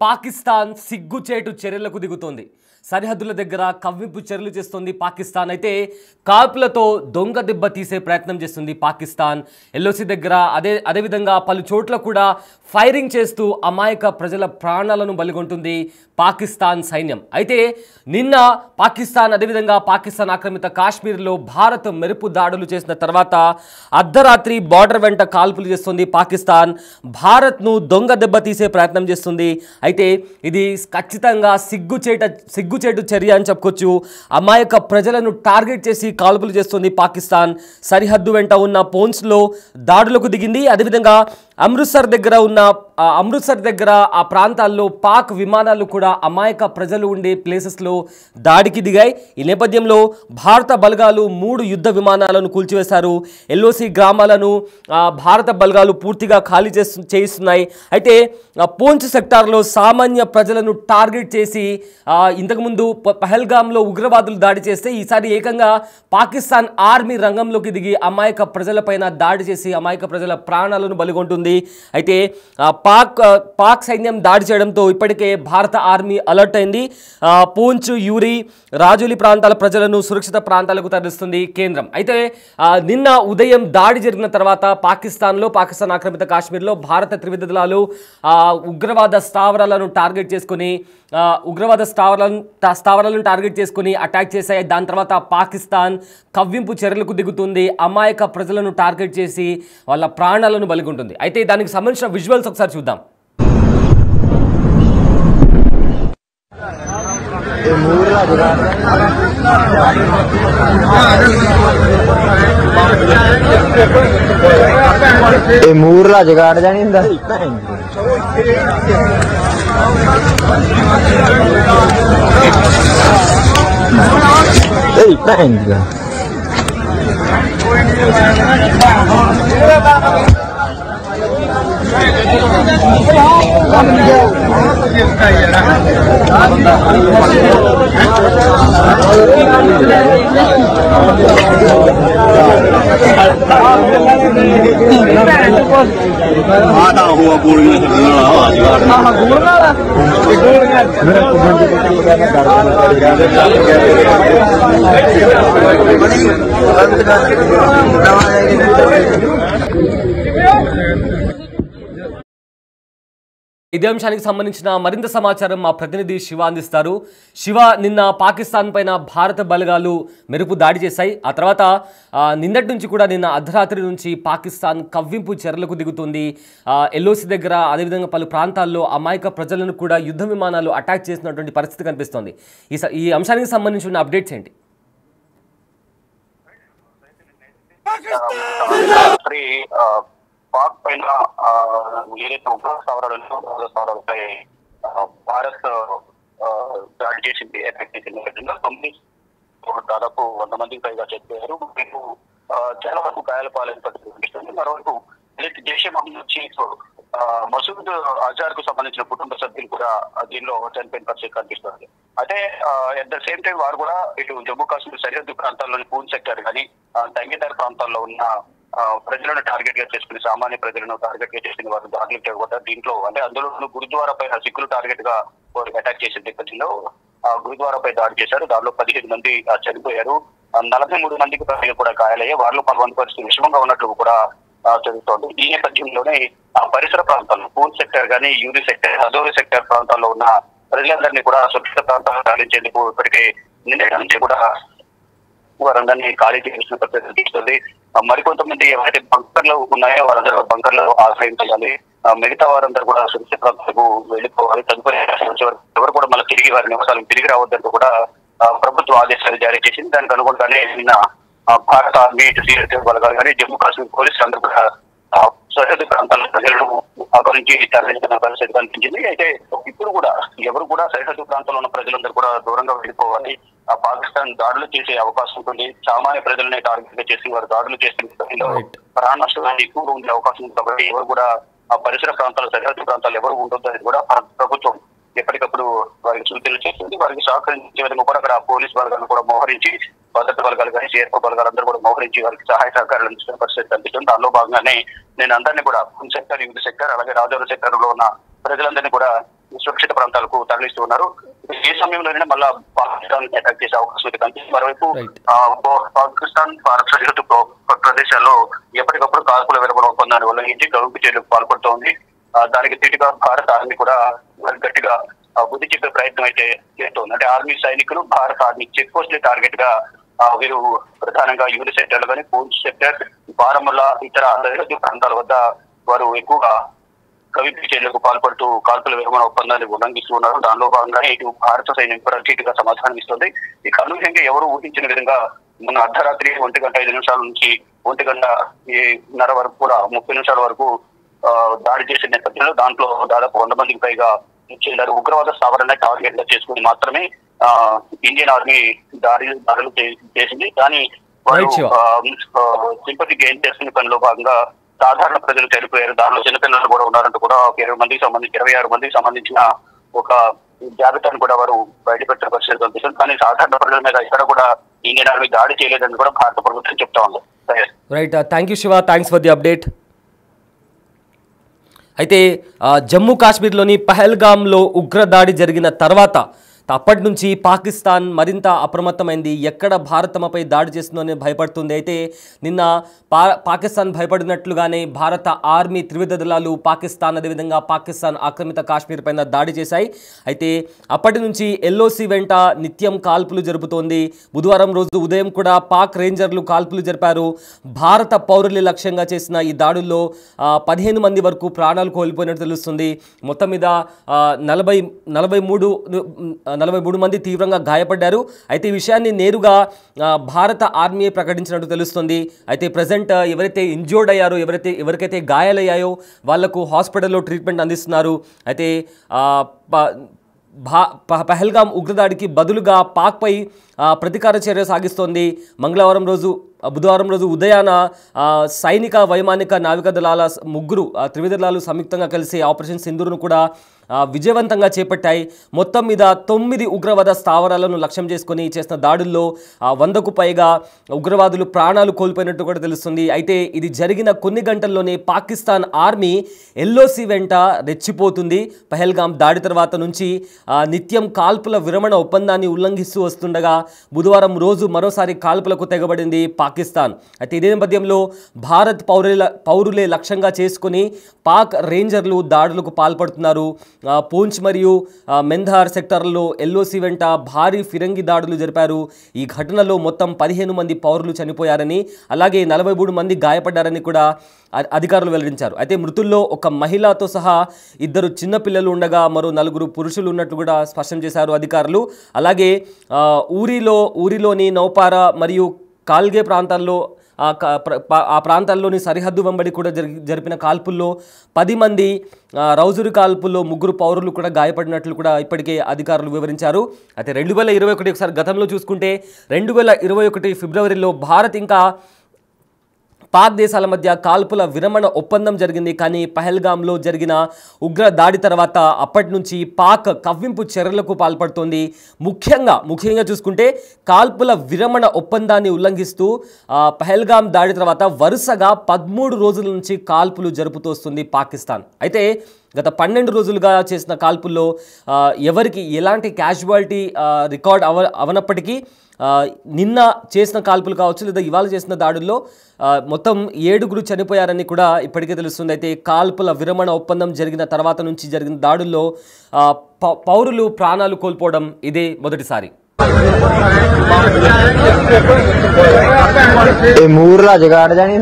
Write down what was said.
పాకిస్తాన్ సిగ్గుచేటు చర్యలకు దిగుతోంది. సరిహద్దుల దగ్గర కవ్వింపు చర్యలు చేస్తుంది పాకిస్తాన్. అయితే కాల్పులతో దొంగ దెబ్బ తీసే ప్రయత్నం చేస్తుంది పాకిస్తాన్. ఎల్ఓసి దగ్గర అదేవిధంగా పలు చోట్ల కూడా ఫైరింగ్ చేస్తూ అమాయక ప్రజల ప్రాణాలను బలిగొంటుంది పాకిస్తాన్ సైన్యం. అయితే నిన్న పాకిస్తాన్ అదేవిధంగా పాకిస్తాన్ ఆక్రమిత కాశ్మీర్లో భారత్ మెరుపు దాడులు చేసిన తర్వాత అర్ధరాత్రి బార్డర్ వెంట కాల్పులు చేస్తుంది పాకిస్తాన్. భారత్ను దొంగ దెబ్బ తీసే ప్రయత్నం చేస్తుంది. అయితే ఇది ఖచ్చితంగా సిగ్గుచేటు చర్య అని చెప్పుకోవచ్చు. అమాయక ప్రజలను టార్గెట్ చేసి కాల్పులు చేస్తుంది పాకిస్తాన్. సరిహద్దు వెంట ఉన్న పోన్స్లో దాడులకు దిగింది. అదేవిధంగా అమృత్సర్ దగ్గర ఆ ప్రాంతాల్లో పాక్ విమానాలు కూడా అమాయక ప్రజలు ఉండే ప్లేసెస్లో దాడికి దిగాయి. ఈ నేపథ్యంలో భారత బలగాలు 3 యుద్ధ విమానాలను కూల్చివేశారు. ఎల్ఓసి గ్రామాలను భారత బలగాలు పూర్తిగా ఖాళీ చేయిస్తున్నాయి. అయితే పూంచ్ సెక్టార్లో సామాన్య ప్రజలను టార్గెట్ చేసి ఇంతకుముందు పహల్గామ్లో ఉగ్రవాదులు దాడి చేస్తే ఈసారి ఏకంగా పాకిస్తాన్ ఆర్మీ రంగంలోకి దిగి అమాయక ప్రజలపైన దాడి చేసి అమాయక ప్రజల ప్రాణాలను బలిగొంటుంది. అయితే పాక్ సైన్యం దాడి చేయడంతో ఇప్పటికే భారత ఆర్మీ అలర్ట్ అయింది. పూంచ్, యూరి, రాజౌలి ప్రాంతాల ప్రజలను సురక్షిత ప్రాంతాలకు తరలిస్తుంది కేంద్రం. అయితే నిన్న ఉదయం దాడి జరిగిన తర్వాత పాకిస్తాన్ ఆక్రమిత కాశ్మీర్లో భారత త్రివిధ దళాలు ఉగ్రవాద స్థావరాలను టార్గెట్ చేసుకుని అటాక్ చేశాయి. దాని తర్వాత పాకిస్తాన్ కవ్వింపు చర్యలకు దిగుతుంది. అమాయక ప్రజలను టార్గెట్ చేసి వాళ్ళ ప్రాణాలను బలిగొంటుంది. అయితే దానికి సంబంధించిన విజువల్స్ ఒకసారి చూద్దాం. मूरला जगाड़ जानी आधा हुआ बोल ఇదే అంశానికి సంబంధించిన మరింత సమాచారం మా ప్రతినిధి శివ అందిస్తారు. శివ, నిన్న పాకిస్తాన్ పైన భారత బలగాలు మెరుపు దాడి చేశాయి. ఆ తర్వాత నిన్నటి నుంచి కూడా నిన్న అర్ధరాత్రి నుంచి పాకిస్తాన్ కవ్వింపు చర్యలకు దిగుతుంది. ఎల్ఓసి దగ్గర అదేవిధంగా పలు ప్రాంతాల్లో అమాయక ప్రజలను కూడా యుద్ధ విమానాలు అటాక్ చేసినటువంటి పరిస్థితి కనిపిస్తోంది. ఈ అంశానికి సంబంధించిన అప్డేట్స్ ఏంటి? పాక్ పైన ఏదైతే ఉగ్ర స్థావరాలపై భారత్ దాడి చేసింది, ఎఫెక్ట్ చేసింది. దాదాపు 100 మందికి పైగా చనిపోయారు. మీకు చాలా వరకు గాయాల పాలైన పరిస్థితి కనిపిస్తుంది. మరోవైపు జైషే మహమ్మద్ చీఫ్ మసూద్ అజార్ కు సంబంధించిన కుటుంబ సభ్యులు కూడా దీనిలో చనిపోయిన పరిస్థితి కనిపిస్తుంది. అయితే అట్ ద సేమ్ టైం వారు కూడా ఇటు జమ్మూ కాశ్మీర్ సరిహద్దు ప్రాంతాల్లోని పూంచ్ సెక్టర్ కానీ తంగిదార్ ప్రాంతాల్లో ఉన్న ప్రజలను టార్గెట్ గా చేసుకుని సామాన్య ప్రజలను టార్గెట్ గా చేసుకుని వారు దాడులు చేయకూడదు. దీంట్లో అంటే అందులో గురుద్వారా పైన సిక్కులు టార్గెట్ గా వారికి అటాక్ చేసిన నేపథ్యంలో గురుద్వారా పై దాడి చేశారు. దానిలో 15 మంది చనిపోయారు. 43 మందికి పైగా కూడా గాయాలయ్యాయి. వారిలో 11 పరిస్థితి విషమంగా ఉన్నట్లు కూడా జరుగుతోంది. ఈ నేపథ్యంలోనే పరిసర ప్రాంతాల్లో పూంచ్ సెక్టర్ కానీ యూరి సెక్టర్, హజోరి సెక్టర్ ప్రాంతాల్లో ఉన్న ప్రజలందరినీ కూడా సురక్షిత ప్రాంతాలను తరలించేందుకు ఇప్పటికే నిన్న నుంచి కూడా వారందరినీ ఖాళీ చేసిన పరిస్థితి కనిపిస్తుంది. మరికొంతమంది ఎవరైతే బంకర్లు ఉన్నాయో వారందరూ బంకర్లు ఆశ్రయం చేయాలి. మిగతా వారందరూ కూడా సురక్షిత ప్రాంతాలకు వెళ్ళిపోవాలి. తదుపరి ఎవరు కూడా మళ్ళీ తిరిగి వారి నివాసాలకు తిరిగి రావద్దంటూ కూడా ప్రభుత్వం ఆదేశాలు జారీ చేసింది. దానికి అనుగుణంగానే నిన్న భారత ఆర్మీ, సిఆర్పీఎఫ్ బలగాలు కానీ జమ్మూ కాశ్మీర్ పోలీసులు అందరూ కూడా సరిహద్దు ప్రాంతాల ప్రజలను అక్కడి నుంచి తరలించిన పరిస్థితి కనిపించింది. అయితే ఇప్పుడు కూడా ఎవరు కూడా సరిహద్దు ప్రాంతంలో ఉన్న ప్రజలందరూ కూడా దూరంగా వెళ్ళిపోవాలి. పాకిస్తాన్ దాడులు చేసే అవకాశం ఉంటుంది. సామాన్య ప్రజలనే టార్గెట్ గా చేసి వారు దాడులు చేసిన ప్రాణ నష్టం ఎక్కువగా ఉండే అవకాశం ఉంది. కాబట్టి ఎవరు కూడా ఆ పరిసర ప్రాంతాలు, సరిహద్దు ప్రాంతాలు ఎవరు ఉండొద్దు అనేది కూడా ప్రభుత్వం ఎప్పటికప్పుడు వారికి సూచనలు చేస్తుంది. వారికి సహకరించే విధంగా కూడా అక్కడ పోలీస్ బలగాలను కూడా మోహరించి, భద్రతా బలగాలు కానీ సిఆర్పీ బలగాలు అందరూ కూడా మోహరించి వారికి సహాయ సహకారాలు అందిస్తున్న పరిస్థితి కనిపిస్తుంది. దానిలో భాగంగానే నేను అందరినీ కూడా పూంచ్ సెక్టర్, యూరి సెక్టర్ అలాగే రాజౌరి సెక్టర్ లో ఉన్న ప్రజలందరినీ కూడా సురక్షిత ప్రాంతాలకు తరలిస్తూ ఉన్నారు. ఈ సమయంలోనే మళ్ళా పాకిస్తాన్ అటాక్ చేసే అవకాశం ఉంది. కానీ మరోవైపు పాకిస్తాన్ భారత్ సరిహద్దు ప్రదేశాల్లో ఎప్పటికప్పుడు కాల్పుల విరమణ ఒప్పందాన్ని ఉల్లంఘించి కవింపు చర్యలకు పాల్పడుతోంది. దానికి తిరిగిగా భారత ఆర్మీ కూడా గట్టిగా బుద్ధి చెప్పే ప్రయత్నం అయితే చేస్తోంది. అంటే ఆర్మీ సైనికులు భారత ఆర్మీ చెక్ పోస్ట్ టార్గెట్ గా వీరు ప్రధానంగా యూని సెక్టర్ కానీ పూంచ్ సెక్టర్, బారాముల్లా ఇతర సరిహద్దు ప్రాంతాల వద్ద వారు ఎక్కువగా కవింపు చర్యలకు పాల్పడుతూ కాల్పుల విరమణ ఒప్పందాన్ని ఉల్లంఘిస్తూ ఉన్నారు. దానిలో భాగంగానే ఇటు భారత సైన్యం కూడా ధీటుగా సమాధానం ఇస్తుంది. ఇక అనూహ్యంగా ఎవరు ఊహించిన విధంగా మొన్న అర్ధరాత్రి 1:05 నుంచి 1:30 వరకు కూడా 30 నిమిషాల వరకు దాడి చేసిన నేపథ్యంలో దాంట్లో దాదాపు 100 మందికి పైగా చెందారు. ఉగ్రవాద స్థావరాన్ని టార్గెట్ గా చేసుకుని మాత్రమే ఇండియన్ ఆర్మీ దాడులు చేసింది. కానీ వాళ్ళు సింపతి గెయిన్ చేసుకునే పనిలో భాగంగా సాధారణ ప్రజలు చనిపోయారు. దానిలో చిన్నపిల్లలు కూడా ఉన్నారంటూ కూడా 26 మందికి సంబంధించిన ఒక జాబితాను కూడా వారు బయటపెట్టిన పరిస్థితి కనిపిస్తుంది. కానీ సాధారణ ప్రజల మీద ఇక్కడ కూడా ఇండియన్ ఆర్మీ దాడి చేయలేదని కూడా భారత ప్రభుత్వం చెప్తా ఉంది. Right, thank you Shiva, thanks for the update. అయితే జమ్మూ కాశ్మీర్లోని పహల్గామ్లో ఉగ్రదాడి జరిగిన తర్వాత అప్పటి నుంచి పాకిస్తాన్ మరింత అప్రమత్తమైంది. ఎక్కడ భారత్ తమపై దాడి చేస్తుందో భయపడుతుంది. అయితే నిన్న పాకిస్తాన్ భయపడినట్లుగానే భారత ఆర్మీ త్రివిధ దళాలు పాకిస్తాన్ అదేవిధంగా పాకిస్తాన్ ఆక్రమిత కాశ్మీర్ పైన దాడి చేశాయి. అయితే అప్పటి నుంచి ఎల్ఓసి వెంట నిత్యం కాల్పులు జరుపుతోంది. బుధవారం రోజు ఉదయం కూడా పాక్ రేంజర్లు కాల్పులు జరిపారు. భారత పౌరుల లక్ష్యంగా చేసిన ఈ దాడుల్లో 15 మంది వరకు ప్రాణాలు కోల్పోయినట్టు తెలుస్తుంది. మొత్తం మీద 43 మంది తీవ్రంగా గాయపడ్డారు. అయితే ఈ విషయాన్ని నేరుగా భారత ఆర్మీ ప్రకటించినట్టు తెలుస్తుంది. అయితే ప్రజెంట్ ఎవరైతే ఇంజోర్డ్ అయ్యారో, ఎవరికైతే గాయాలయ్యాయో వాళ్లకు హాస్పిటల్లో ట్రీట్మెంట్ అందిస్తున్నారు. అయితే పహల్గామ్ ఉగ్రదాడికి బదులుగా పాక్పై ప్రతీకార చర్య సాగిస్తోంది. బుధవారం రోజు ఉదయాన సైనిక వైమానిక నావికా దళాల త్రివిధ దళాలు సంయుక్తంగా కలిసి ఆపరేషన్ సింధూర్ను కూడా విజయవంతంగా చేపట్టాయి. మొత్తం మీద 9 ఉగ్రవాద స్థావరాలను లక్ష్యం చేసుకుని చేసిన దాడుల్లో 100కు పైగా ఉగ్రవాదులు ప్రాణాలు కోల్పోయినట్టు కూడా తెలుస్తుంది. అయితే ఇది జరిగిన కొన్ని గంటల్లోనే పాకిస్తాన్ ఆర్మీ ఎల్ఓసి వెంట రెచ్చిపోతుంది. పహల్గామ్ దాడి తర్వాత నుంచి నిత్యం కాల్పుల విరమణ ఒప్పందాన్ని ఉల్లంఘిస్తూ వస్తుండగా బుధవారం రోజు మరోసారి కాల్పులకు తెగబడింది పాకిస్తాన్. అయితే ఇదే నేపథ్యంలో భారత్ పౌరులే లక్ష్యంగా చేసుకుని పాక్ రేంజర్లు దాడులకు పాల్పడుతున్నారు. పూంచ్ మరియు మెంధార్ సెక్టార్లలో ఎల్ఓసి వెంట భారీ ఫిరంగి దాడులు జరిపారు. ఈ ఘటనలో మొత్తం 15 మంది పౌరులు చనిపోయారని, అలాగే 43 మంది గాయపడ్డారని కూడా అధికారులు వెల్లడించారు. అయితే మృతుల్లో ఒక మహిళతో సహా 2 చిన్నపిల్లలు ఉండగా మరో 4 పురుషులు ఉన్నట్లు కూడా స్పష్టం చేశారు అధికారులు. అలాగే ఊరిలోని నౌపారా మరియు కాల్గే ప్రాంతాల్లో ఆ ప్రాంతాల్లోని సరిహద్దు వెంబడి కూడా జరిపిన కాల్పుల్లో 10 మంది, రౌజురి కాల్పుల్లో 3 పౌరులు కూడా గాయపడినట్లు కూడా ఇప్పటికే అధికారులు వివరించారు. అయితే 2021 ఒకసారి గతంలో చూసుకుంటే 2021 ఫిబ్రవరిలో భారత్ ఇంకా పాక్ దేశాల మధ్య కాల్పుల విరమణ ఒప్పందం జరిగింది. కానీ పహల్గామ్లో జరిగిన ఉగ్ర దాడి తర్వాత అప్పటి నుంచి పాక్ కవ్వింపు చర్యలకు పాల్పడుతోంది. ముఖ్యంగా చూసుకుంటే కాల్పుల విరమణ ఒప్పందాన్ని ఉల్లంఘిస్తూ పహల్గామ్ దాడి తర్వాత వరుసగా 13 రోజుల నుంచి కాల్పులు జరుపుతూ వస్తుంది పాకిస్తాన్. అయితే గత 12 రోజులుగా చేసిన కాల్పుల్లో ఎవరికి ఎలాంటి క్యాజువాలిటీ రికార్డ్ అవనప్పటికీ నిన్న చేసిన కాల్పులు కావచ్చు లేదా ఇవాళ చేసిన దాడుల్లో మొత్తం 7 చనిపోయారని కూడా ఇప్పటికే తెలుస్తుంది. అయితే కాల్పుల విరమణ ఒప్పందం జరిగిన తర్వాత నుంచి జరిగిన దాడుల్లో పౌరులు ప్రాణాలు కోల్పోవడం ఇదే మొదటిసారి. मूरला जगाड़ जानी